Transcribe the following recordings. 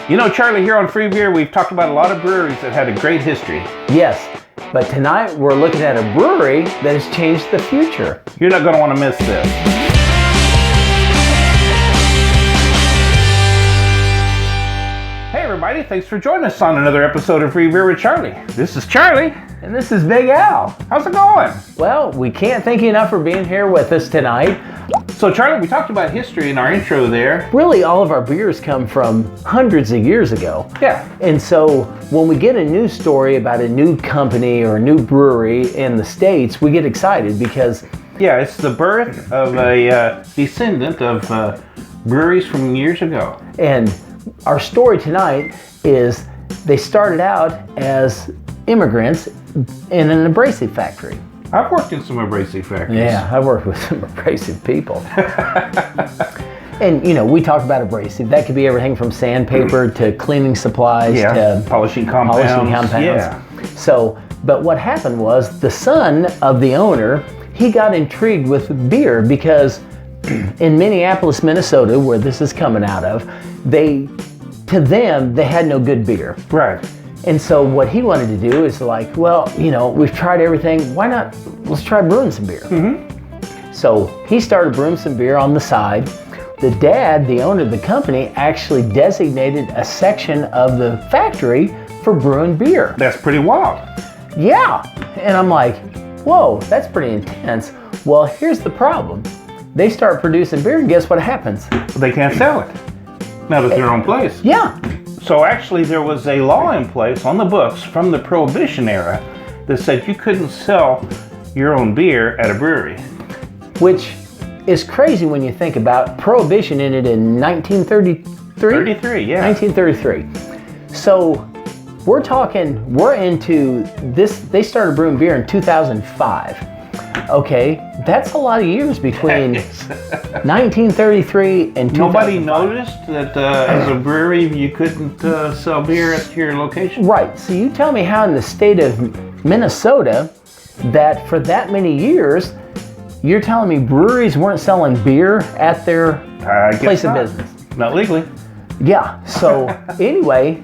You know, Charlie, here on Free Beer, we've talked about a lot of breweries that had a great history. Yes, but tonight we're looking at a brewery that has changed the future. You're not going to want to miss this. Hey everybody, thanks for joining us on another episode of Free Beer with Charlie. This is Charlie. And this is Big Al. How's it going? Well, we can't thank you enough for being here with us tonight. So Charlie, we talked about history in our intro there. Really, all of our beers come from hundreds of years ago. Yeah. And so when we get a new story about a new company or a new brewery in the States, we get excited because... Yeah, it's the birth of a descendant of breweries from years ago. And our story tonight is they started out as immigrants in an abrasive factory. I've worked in some abrasive factories. Yeah, I've worked with some abrasive people. And, you know, we talked about abrasive. That could be everything from sandpaper to cleaning supplies to polishing compounds. Yeah. So, but what happened was the son of the owner, he got intrigued with beer because in Minneapolis, Minnesota, where this is coming out of, they had no good beer. Right. And so what he wanted to do is like, well, you know, we've tried everything. Why not? Let's try brewing some beer. Mm-hmm. So he started brewing some beer on the side. The dad, the owner of the company, actually designated a section of the factory for brewing beer. That's pretty wild. Yeah. And I'm like, whoa, that's pretty intense. Well, here's the problem. They start producing beer and guess what happens? They can't sell it. Now that they're on place. Yeah. So actually there was a law in place on the books from the Prohibition era that said you couldn't sell your own beer at a brewery. Which is crazy when you think about Prohibition ended in 1933? 33, yeah. 1933. So we're into this, they started brewing beer in 2005. Okay, that's a lot of years between 1933 and 2005. Nobody noticed that as a brewery you couldn't sell beer at your location? Right, so you tell me how in the state of Minnesota that for that many years, you're telling me breweries weren't selling beer at their place of business? Not legally. Yeah, so anyway,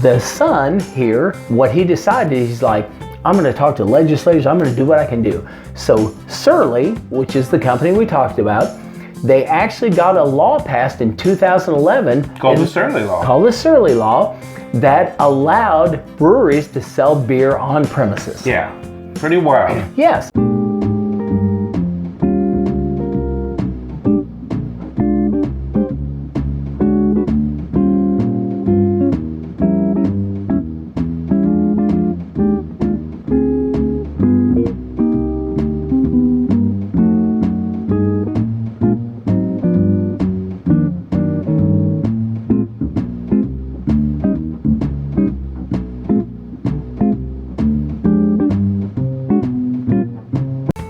the son here, what he decided, he's like, I'm going to talk to legislators, I'm going to do what I can do. So Surly, which is the company we talked about, they actually got a law passed in 2011 called the Surly Law. Called the Surly Law that allowed breweries to sell beer on premises. Yeah, pretty wild. Yes.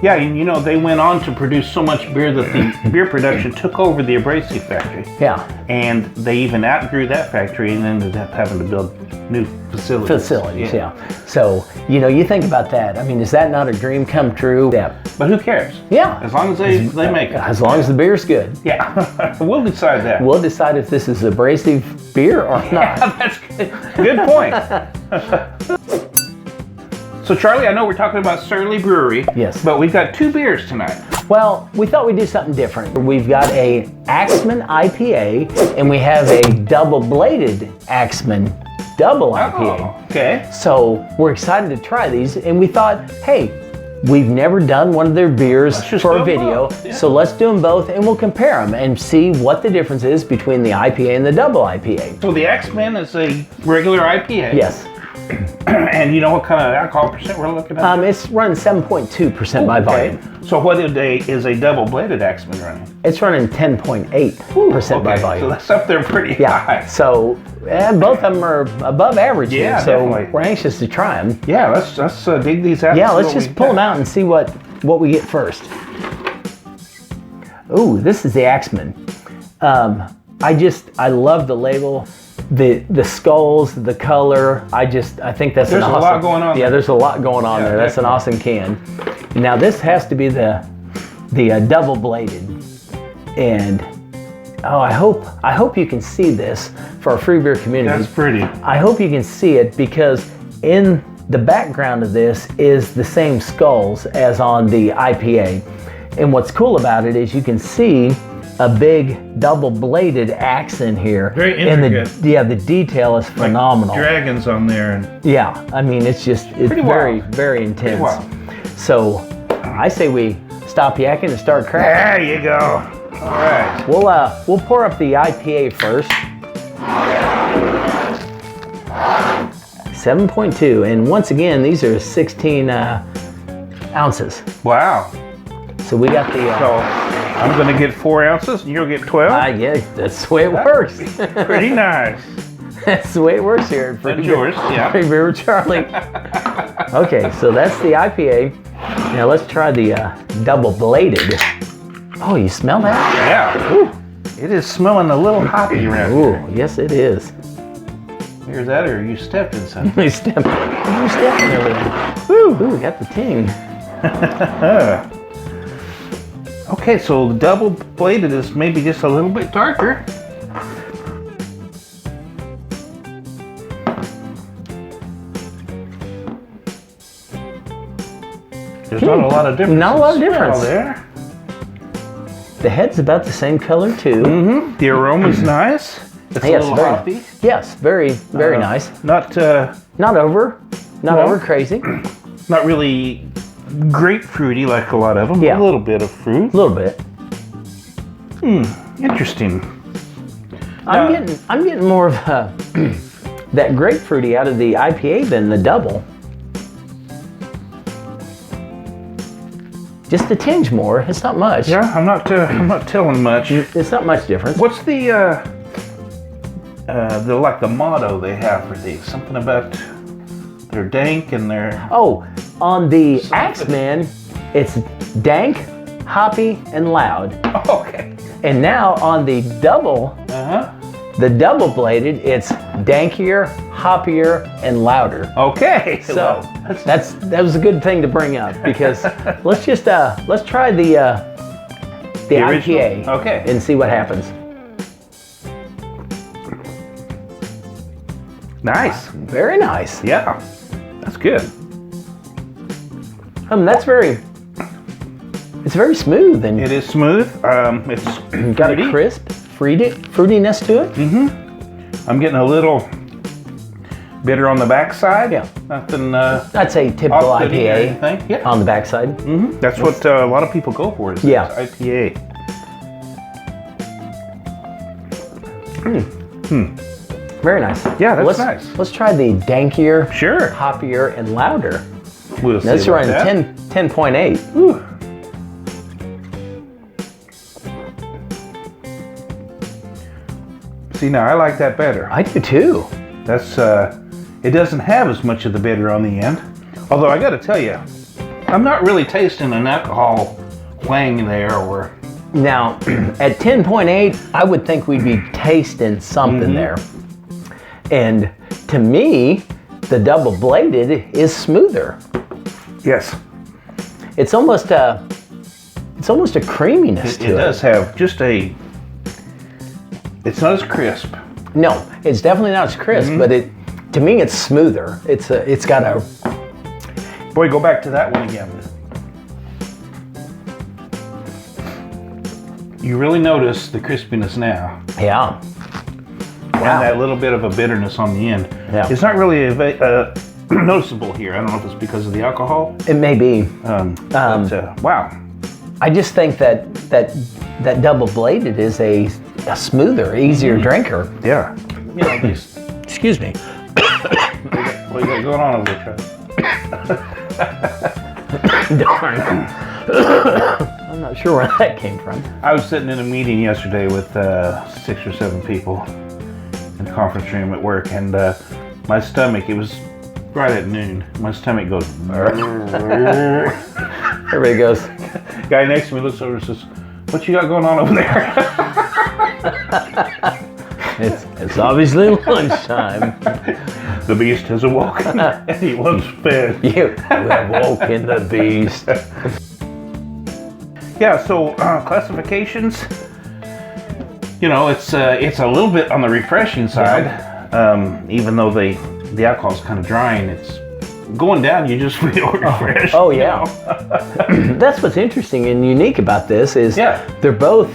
Yeah, and you know, they went on to produce so much beer that the beer production took over the abrasive factory. Yeah. And they even outgrew that factory and ended up having to build new facilities. Yeah. So, you know, you think about that. I mean, is that not a dream come true? Yeah. But who cares? Yeah. As long as they make it. As long as the beer's good. Yeah. We'll decide that. We'll decide if this is abrasive beer or not. Yeah, that's good. Good point. So Charlie, I know we're talking about Surly Brewery. Yes. But we've got two beers tonight. Well, we thought we'd do something different. We've got a Axeman IPA and we have a double-bladed Axeman double IPA. Oh, okay. So we're excited to try these and we thought, hey, we've never done one of their beers for a video, so let's do them both and we'll compare them and see what the difference is between the IPA and the double IPA. So the X-Men is a regular IPA. Yes. And you know what kind of alcohol percent we're looking at? It's running 7.2% by volume. So what is a double-bladed Axeman running? It's running 10.8% by volume. So that's up there pretty high. So both of them are above average here, so definitely. we're anxious to try them. Yeah, let's dig these out. Yeah, let's just pull them out and see what we get first. Ooh, this is the Axeman. I love the label. The skulls, the color, I think that's there's a lot going on. Yeah, there's a lot going on there. That's definitely an awesome can. Now this has to be the double bladed, and Oh, I hope you can see this for our free beer community. That's pretty. I hope you can see it because in the background of this is the same skulls as on the IPA. And what's cool about it is you can see a big double-bladed axe in here. Very intricate. And the detail is phenomenal. Dragons on there. And Yeah, I mean, it's very, very intense. wild. So I say we stop yakking and start cracking. There you go. All right. We'll pour up the IPA first. 7.2, and once again, these are 16 ounces. Wow. So we got the. So I'm going to get 4 ounces and you'll get 12. Yeah, that's the way it works. Pretty nice. That's the way it works here. That's yours, yeah. Free beer with Charlie. Okay, so that's the IPA. Now let's try the double bladed. Oh, you smell that? Yeah. Ooh. It is smelling a little hoppy around Ooh, here. yes it is. Here's that, or you stepped in something. You stepping over there. Woo, we got the ting. Okay, so the double bladed is maybe just a little bit darker. There's not a lot of difference. Not a lot of difference. There. The head's about the same color too. Mm-hmm. The aroma's nice. It's a little hoppy. Yes, very nice. Not Over crazy. not really grapefruity like a lot of them. Yeah. A little bit of fruit. A little bit. Interesting. I'm getting more of that grapefruity out of the IPA than the double. Just a tinge more. It's not much. Yeah, I'm not telling much. It's not much difference. What's the motto they have for these? Something about they're dank and they're Oh, on the Axeman, it's dank, hoppy, and loud. okay. And now on the double, the double bladed, it's dankier, hoppier, and louder. Okay. So that was a good thing to bring up because let's try the original? IPA Okay. and see what happens. Nice. Very nice. Yeah. That's good. It's very smooth and It is smooth. It's got fruity. a crisp fruitiness to it. I'm getting a little bitter on the backside. Yeah. Nothing I'd say typical off-putting or IPA anything. Yeah. on the backside. That's what a lot of people go for is Yeah. this IPA. Very nice. Yeah, that's let's, nice. Let's try the dankier, Sure. hoppier, and louder. We'll see That's about around that. 10.8. Whew. See, now I like that better. I do too. That's it doesn't have as much of the bitter on the end. Although I got to tell you, I'm not really tasting an alcohol wang there, or Now, at 10.8, I would think we'd be tasting something there. And to me, the double bladed is smoother. yes, It's almost a creaminess to it. it does have just a. It's not as crisp. No, it's definitely not as crisp, but to me it's smoother. It's got a Boy, go back to that one again. You really notice the crispiness now. yeah. And that little bit of a bitterness on the end. Yeah. It's not really noticeable here. I don't know if it's because of the alcohol. It may be. But, wow. I just think that double bladed is a smoother, easier drinker. Yeah. You know, these, Excuse me. what you got going on over there, Travis? Darn. I'm not sure where that came from. I was sitting in a meeting yesterday with 6 or 7 people in the conference room at work, and my stomach, it was right at noon, my stomach goes. Everybody goes, Guy next to me looks over and says, "What you got going on over there?" it's obviously lunchtime. The beast has awoken and he wants fed. You have woken the beast. Yeah, so classifications. You know, it's a little bit on the refreshing side. Even though the alcohol's kind of drying, it's going down. You just feel refreshed. Oh yeah. That's what's interesting and unique about this is they're both,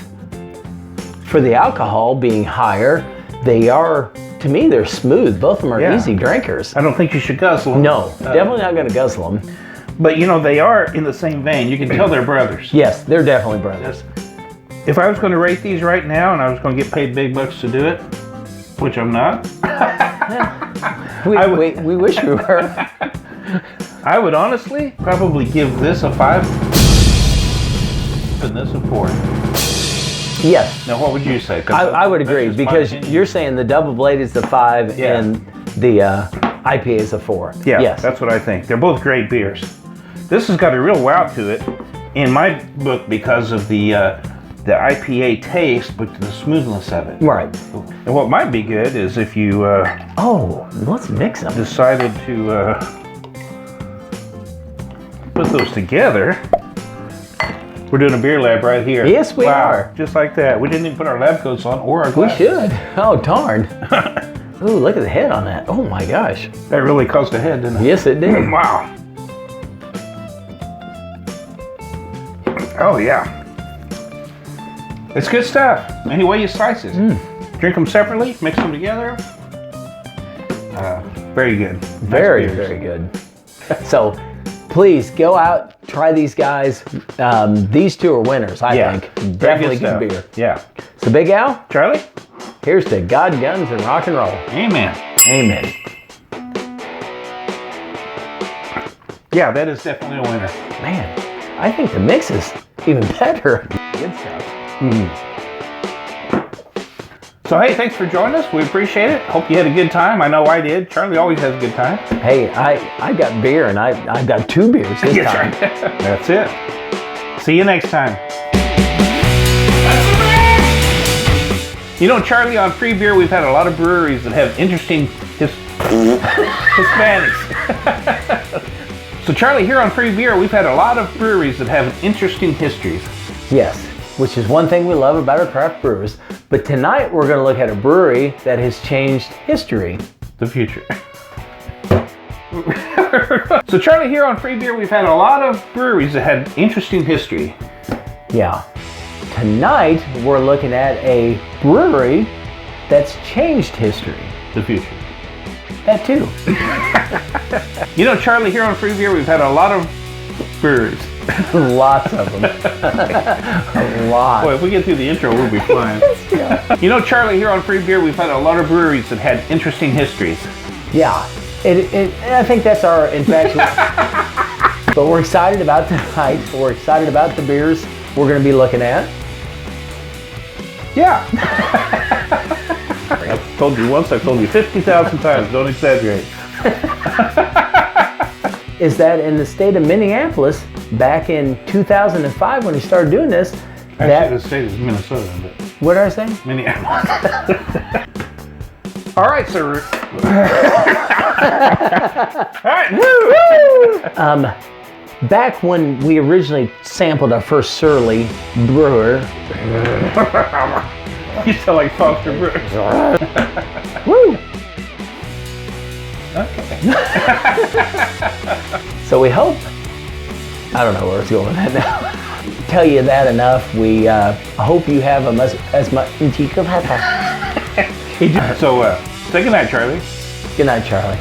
for the alcohol being higher, they are, to me, they're smooth. Both of them are easy drinkers. I don't think you should guzzle them. No, definitely not going to guzzle them. But you know, they are in the same vein. You can tell they're brothers. Yes, they're definitely brothers. If I was going to rate these right now and I was going to get paid big bucks to do it, which I'm not. We wish we were. I would honestly probably give this a 5 and this a 4. Yes. Now, what would you say? I would agree, because you're saying the double blade is the 5 and the IPA is a 4. Yeah, yes. That's what I think. They're both great beers. This has got a real wow to it in my book because of the IPA taste, but the smoothness of it. Right. And what might be good is if you let's mix them. decided to put those together. We're doing a beer lab right here. Yes, we are. Just like that. We didn't even put our lab coats on or our glasses. We should. Oh, darn. Ooh, look at the head on that. Oh my gosh. That really caused a head, didn't it? Yes, it did. Wow. Oh, yeah. It's good stuff. Any way you slice it. Drink them separately, mix them together. Very good. Very, very good. So, please go out, try these guys. These two are winners, I think. Definitely good beer. Yeah. So, Big Al, Charlie? here's to God, guns, and rock and roll. Amen. Amen. Yeah, that is definitely a winner. Man, I think the mix is even better. Good stuff. So, hey, thanks for joining us. We appreciate it. Hope you had a good time. I know I did. Charlie always has a good time. Hey, I got beer, and I've got 2 beers this time. Right. That's it. See you next time. You know, Charlie, on Free Beer, we've had a lot of breweries that have interesting Hispanics. So, Charlie, here on Free Beer, we've had a lot of breweries that have interesting histories. Yes, which is one thing we love about our craft brewers. But tonight, we're going to look at a brewery that has changed history. The future. So, Charlie, here on Free Beer, we've had a lot of breweries that had interesting history. Yeah. Tonight, we're looking at a brewery that's changed history. The future. That too. You know, Charlie, here on Free Beer, we've had a lot of breweries. Lots of them. A lot. Boy, if we get through the intro, we'll be flying. You know, Charlie, here on Free Beer, we've had a lot of breweries that had interesting histories. Yeah. I think that's our infatuation. But we're excited about tonight. We're excited about the beers we're going to be looking at. Yeah. I've told you once, I've told you 50,000 times, don't exaggerate. Is that in the state of Minneapolis, back in 2005 when he started doing this, Actually, the state is Minnesota, but what did I say? Minneapolis. All right, sir. All right. Woo! Back when we originally sampled our first Surly brewer. You sound like Foster Brewers. Woo! Okay. So we hope, I don't know where it's going with that now. Tell you that enough. We hope you have as much. So, say goodnight, Charlie. Good night, Charlie.